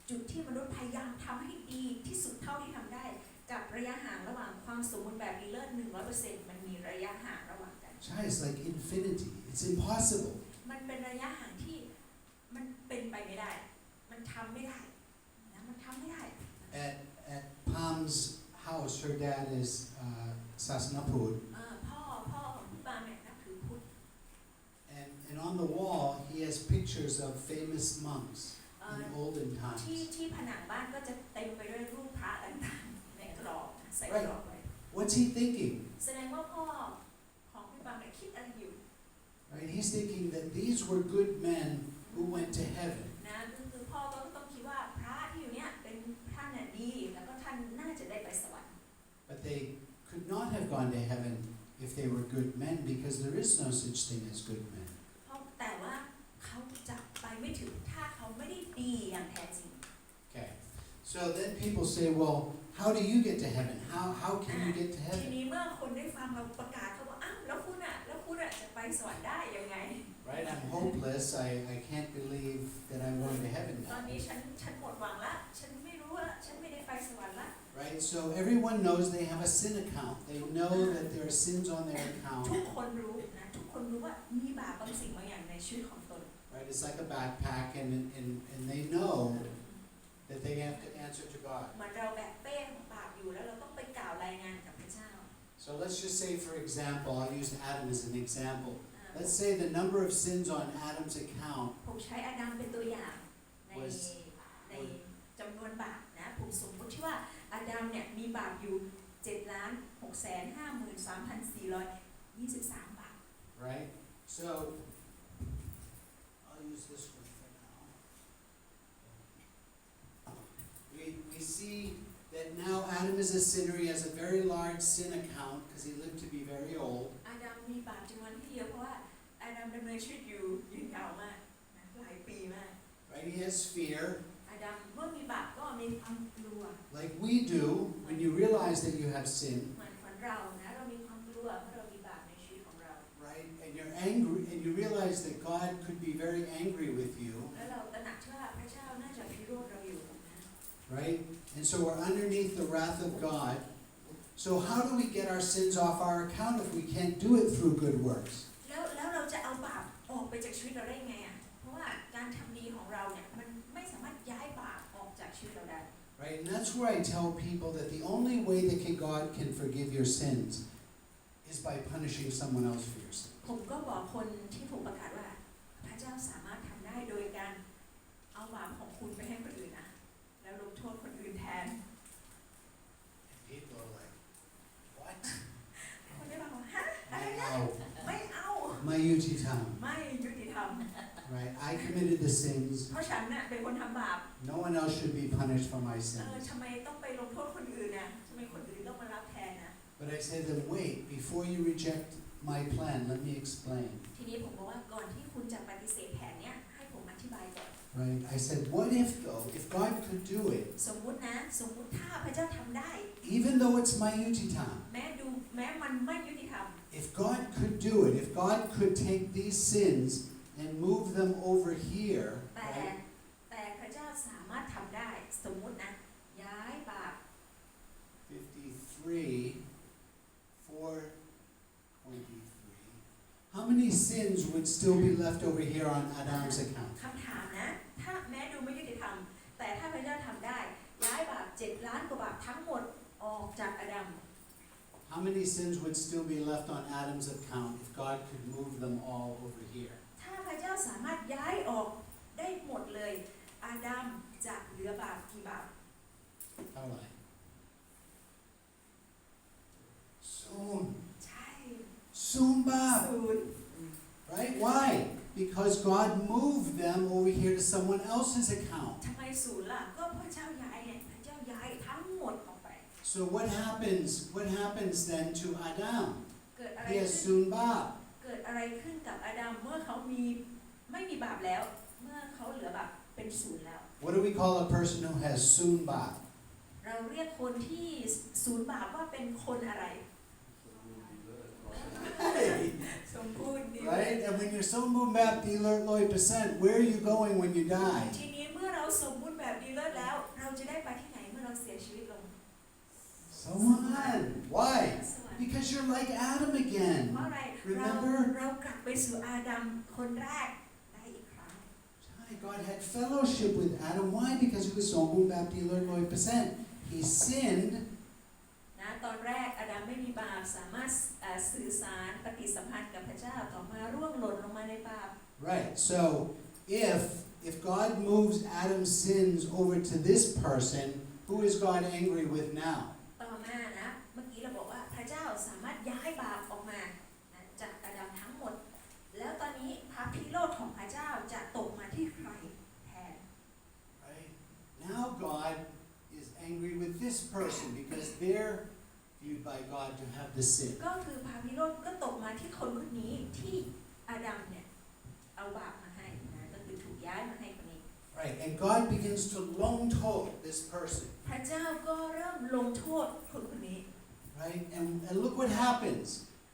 จุดที่มนุษย์พยายามทำให้ดีที่สุดเท่าที่ทำได้กับระยะห่างระหว่างความสมบูรณ์แบบดีเลิศ 100% มันมีระยะห่างระหว่างกัน It's like infinity. It's impossible. มันเป็นระยะห่างที่มันเป็นไปไม่ได้มันทำไม่ได้นะมันทำไม่ได้ At Pam's house, her dad is Sasanapud, พ่อของพี่ปาเนี่ยนับถือพุทธ and on the wall he has pictures of famous monks in olden ที่ times. ผนังบ้านก็จะเต็มไปด้วยรูปพระต่างๆในกรอบใส่กรอบไว้ What's he thinking? แสดงว่าพ่อของพี่ปาเนี่ยคิดอะไรอยู่ Right? He's thinking that these were good men who went to heaven. นะคือพ่อก็ต้องคิดว่าพระที่อยู่เนี่ยเป็นท่านน่ะดีแล้วก็ท่านน่าจะได้ไปสวรรค์ But they could not have gone to heaven if they were good men because there is no such thing as good men. แต่ว่าเขาจะไปไม่ถึงถ้าเขาไม่ได้ดีอย่างแท้จริง Okay. So then people say, well, how do you get to heaven? How can you get to ที heaven? นี้เมื่อคนได้ฟังเราประกาศเขาว่าอ้าวแล้วคุณจะไปสวรรค์ได้ยังไง Right? I'm hopeless. I can't believe that I'm going to heaven ตอน now. นี้ฉันหมดหวังละฉันไม่รู้ละฉันไม่ได้ไปสวรรค์ละ Right? So everyone knows they have a sin account. They know that there are sins on their ทุก account. คนรู้นะทุกคนรู้ว่ามีบาปบางสิ่งบางอย่างในชีวิตของตน Right? right? It's like a backpack, and they know that they have to answer to God. เหมือนเราแบกเป้ของบาปอยู่แล้วเราต้องไปกล่าวรายงานกับพระเจ้า So let's just say, for example, I'll use Adam as an example. Let's say the number of sins on Adam's account ผมใช้อาดัมเป็นตัวอย่างใน was ในจำนวนบาปนะผมสมมติที่ว่าอาดัมเนี่ยมีบาปอยู่ 7,653,423 บาป right? So I'll use this one for now. We see that now Adam is a sinner. He has a very large sin account because he lived to be very old. อาดัมมีบาปจำนวนที่เยอะเพราะว่าอาดัมดำเนินชีวิตอยู่ยืนยาวมากนะหลายปีมาก Right? He has fear, อาดัมเมื่อมีบาปก็มีความกลัว like we do when you realize that you have sin, เหมือนเรานะเรามีความกลัวเพราะเรามีบาปในชีวิตของเรา right? And you're angry, and you realize that God could be very angry with you, แล้วเราตระหนักว่าพระเจ้าน่าจะพิโรธเราอยู่นะ right? And so we're underneath the wrath of God. So how do we get our sins off our account if we can't do it through good works? แล้วเราจะเอาบาปออกไปจากชีวิตเราได้ไงอ่ะเพราะว่าการทำดีของเราเนี่ยมันไม่สามารถย้ายบาปออกจากชีวิตเราได้ Right? And that's where I tell people that the only way that God can forgive your sins is by punishing someone else for your sins. ผมก็บอกคนที่ถูกประกาศว่าพระเจ้าสามารถทำได้โดยการเอาบาปของคุณไปให้คนอื่นนะแล้วลงโทษคนอื่นแทน People are like, what? คนจะบอกว่าฮะอะไร ไม่ นะ เอา ไม่เอา ไม่ยุติธรรม ไม่ยุติธรรม Right? I committed the sins. เพราะฉันน่ะเป็นคนทำบาป No one else should be punished for my ท sins. ำไมต้องไปลงโทษคนอื่นนะทำไมคนอื่นต้องมารับแทนนะ But I say to them, wait, before you reject my plan, let me explain. ทีนี้ผมบอกว่าก่อนที่คุณจะปฏิเสธแผนเนี้ยให้ผมอธิบายก่อน Right? I said, what if though, if God could do it, สมมุตินะสมมุติถ้าพระเจ้าทำได้ even though it's my yutitam, แม้มันไม่ยุติธรรม if God could do it, if God could take these sins and move them over here, แต่พระเจ้าสามารถทำได้สมมุตินะย้ายบาป 53, 4:23. How many sins would still be left over here on Adam's account? คำถามนะถ้าแม้ดูไม่ยุติธรรมแต่ถ้าพระเจ้าทำได้ย้ายบาป7 ล้านกว่าบาปทั้งหมดออกจากอาดัม How many sins would still be left on Adam's account if God could move them all over here? ถ้าพระเจ้าสามารถย้ายออกได้หมดเลยอาดัมจะเหลือบาปกี่บาป How like? Soon. ใช่ Soon, Bob. ศูนย์ Right? Why? Because God moved them over here to someone else's account. ทำไมศูนย์ล่ะก็พระเจ้าย้ายไงพระเจ้าย้ายทั้งหมดออกไป So what happens? What happens then to Adam? เกิดอะไร He has ขึ้น soon Bob. เกิดอะไรขึ้นกับอาดัมเมื่อเขาไม่มีบาปแล้ว เมื่อเขาเหลือบาปเป็นศูนย์แล้ว What do we call a person who has soon Bob? เราเรียกคนที่ศูนย์บาปว่าเป็นคนอะไร สมบูรณ์ดี Right? And when you're so moved back, alert 100%, where are you going when you die? ทีนี้เมื่อเราสมบูรณ์แบบดีเลิศแล้ว เราจะได้ไปที่ไหนเมื่อเราเสียชีวิตลง Someone. Why? สวรรค์ Because you're like Adam เพราะ again. อะไร Remember? เรากลับไปสู่อาดัมคนแรกได้อีกครั้ง God had fellowship with Adam. Why? Because he was so moved back, alert 100%. He sinned. นะตอนแรกอาดัมไม่มีบาปสามารถสื่อสารปฏิสัมพันธ์กับพระเจ้าต่อมาร่วงหล่นลงมาในบาป Right. So if God moves Adam's sins over to this person, who is God angry with now? ต่อมานะเมื่อกี้เราบอกว่าพระเจ้าสามารถย้ายบาปออกมานะจากอาดัมทั้งหมดแล้วตอนนี้พระพิโรธของพระเจ้าจะตกมาที่ใครแทน Right. Now God is angry with this person because they're viewed by God to have the sin. ก็คือพระพิโรธก็ตกมาที่คนคนนี้ที่อาดัมเนี่ยเอาบาปมาให้นะก็คือถูกย้ายมาให้คนนี้ Right. And God begins to lone toll this person. พระเจ้าก็เริ่มลงโทษคนคนนี้ Right. And look what happens.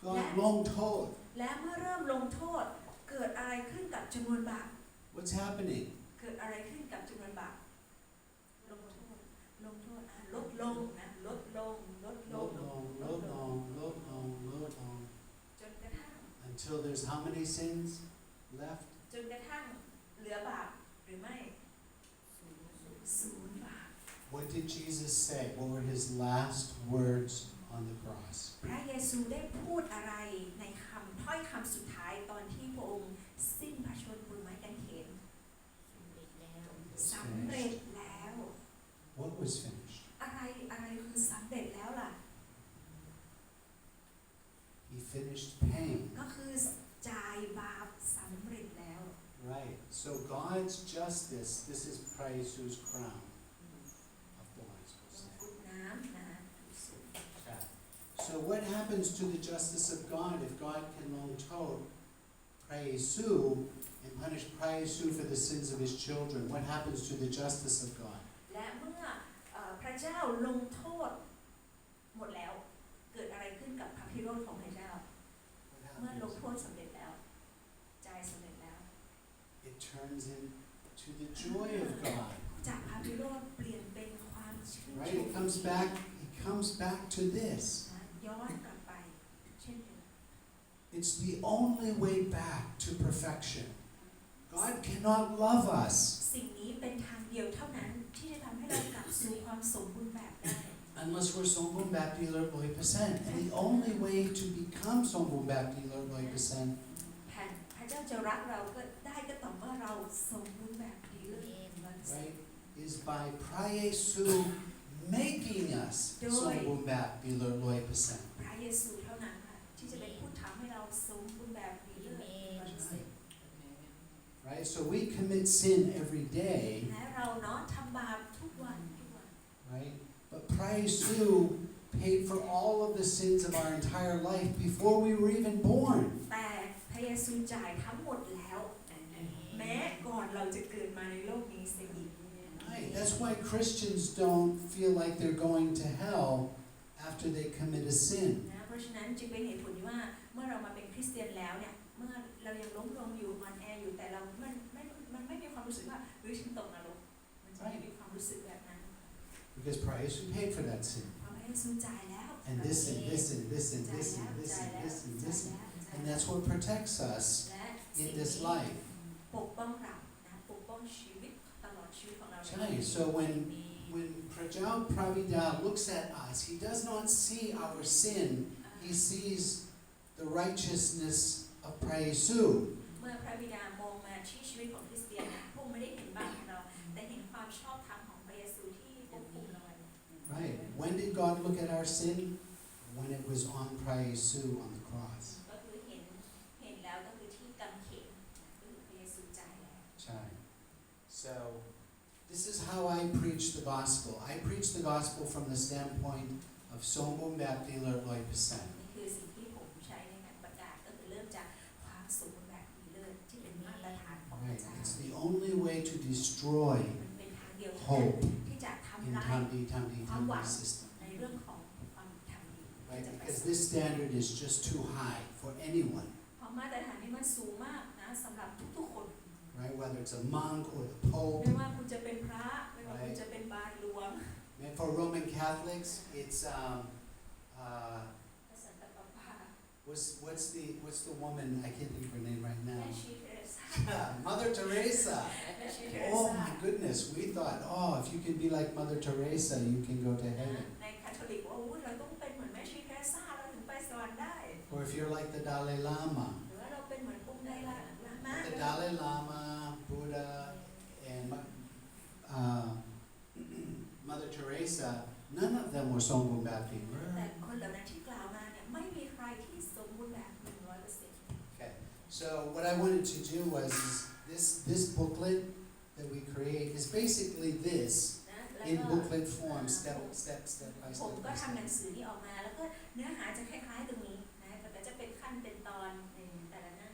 God lone toll. และเมื่อเริ่มลงโทษเกิดอะไรขึ้นกับจำนวนบาป What's happening? เกิดอะไรขึ้นกับจำนวนบาปลงโทษลดลงนะลดลง Load long, จนกระทั่ง until there's how many sins left? จนกระทั่ง did Jesus say? What were his last words on the cross? พระเยซูได้พูดอะไรในถ้อยคำสุดท้ายตอนที่พระองค์สิ้นพระชนม์บนไม้กางเขนสำเร็จแล้ว What was finished? อะไรคือสำเร็จแล้วล่ะ He finished pain. ก็คือจ่ายบาปสำเร็จแล้ว Right. So God's justice, this is Prayesu's crown of thorns. มงกุฎน้ำนะ Okay. So what happens to the justice of God if God can longtod Prayesu and punish Prayesu for the sins of his children? What happens to the justice of God? และเมื่อพระเจ้าลงโทษหมดแล้วเกิดอะไรขึ้นกับพระพิโรธของพระเจ้า What เมื่อลง happens? โทษสำเร็จแล้วจ่ายสำเร็จแล้ว It turns into the joy of God. จากพระพิโรธเปลี่ยนเป็นความชื่นช Right? ม It comes back to this. ย้อนกลับไปเช่นเดิม It's the only way back to perfection. God cannot love us สิ่งนี้เป็นทางเดียวเท่านั้นที่จะทำให้เรากลับสู่ความสมบูรณ์แบบได้ unless we're Sombum Bapti Lord 100%. And the only way to become Sombum Bapti Lord 100%พระเจ้าจะรักเราก็ได้ก็ต่อเมื่อเราสมบูรณ์แบบดีเลย right, is by Prayesu making us Sombum Bapti Lord 100%. พระเยซูเท่านั้นค่ะที่จะเป็นผู้ทำให้เราสมบูรณ์แบบดีเลย Right? So we commit sin every day, และเราเนาะทำบาปทุกวัน right? But Prayesu paid for all of the sins of our entire life before we were even born. แต่พระเยซูจ่ายทั้งหมดแล้วแม้ก่อนเราจะเกิดมาในโลกนี้เสียอีก Right. That's why Christians don't feel like they're going to hell after they commit a sin. นะเพราะฉะนั้นจึงเป็นเหตุผลที่ว่าเมื่อเรามาเป็นคริสเตียนแล้วเนี่ยเมื่อเรายังล้มลงอยู่อ่อนแออยู่แต่เรามันไม่มีความรู้สึกว่าเฮ้ยฉันตกนรกมันจะไม่มีความรู้สึกแบบนั้น Because Prayesu paid for that sin. เพราะพระเยซูจ่ายแล้ว And this and this and this and this and this and this and this. And that's what protects us และ in this life. ปกป้องเรานะปกป้องชีวิตตลอดชีวิตของเรา Right. So when Prajal Pravida looks at us, he does not see our sin. He sees the righteousness of Prayesu. เมื่อพระบิดามองมาที่ชีวิตของคริสเตียนพระองค์ไม่ได้เห็นบาปของเราแต่เห็นความชอบธรรมของพระเยซูที่ปกคุมเรา Right. When did God look at our sin? When it was on Prayesu on the cross. ก็คือเห็นแล้วก็คือที่กางเขนก็คือพระเยซูจ่ายแล้ว Right. So this is how I preach the gospel. I preach the gospel from the standpoint of Sombum Bapti Lord 100%. นี่คือสิ่งที่ผมใช้ในการประกาศก็คือเริ่มจากความสมบูรณ์แบบดีเลิศที่เป็นมาตรฐานของพระ Right. เจ้า It's the only way to destroy มันเป็นทางเดียว hope ที่จะ in ทำลาย Tamdi system. ในเรื่องของความทำดี Right? Because this standard is just too high for anyone. เพราะมาตรฐานนี้มันสูงมากนะสำหรับทุกๆคน Right? Whether it's a monk or the Pope. ไม่ว่าคุณจะเป็นพระไม่ว่าคุณจะเป็นบาทหลวง And for Roman Catholics, it's what's the woman, I can't think of her name right แม่ now. ชีเทเรซา Mother Teresa. แม่ชีเทเร Oh ซา my goodness, we thought, oh, if you can be like Mother Teresa, you can go to heaven. ในคาทอลิกว่าเราต้องเป็นเหมือนแม่ชีเทเรซาเราถึงไปสวรรค์ได้ Or if you're like the Dalai Lama. หรือว่าเราเป็นเหมือนองค์ไดลามา The Dalai Lama, Buddha, and Mother Teresa, none of them were Sombum Bapti. แต่คนเหล่านั้นที่กล่าวมาเนี่ยไม่มีใครที่สมบูรณ์แบบ 100% Okay, so what I wanted to do was this booklet that we create is basically this นะแล้ว in ก็ booklet form, step by ผม step ก็ by ทำหนัง step. สือนี้ออกมาแล้วก็เนื้อหาจะคล้ายๆตรงนี้นะแต่ก็จะเป็นขั้นเป็นตอนในแต่ละหน้า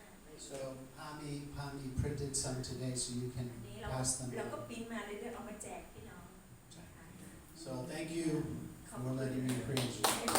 So Pami printed some today, so you can อันนี้เรา pass them ก็ on. ปริ้นมาเรื่อยๆเอามาแจกพี่น้อง So thank you ขอบ for letting me preach. คุณ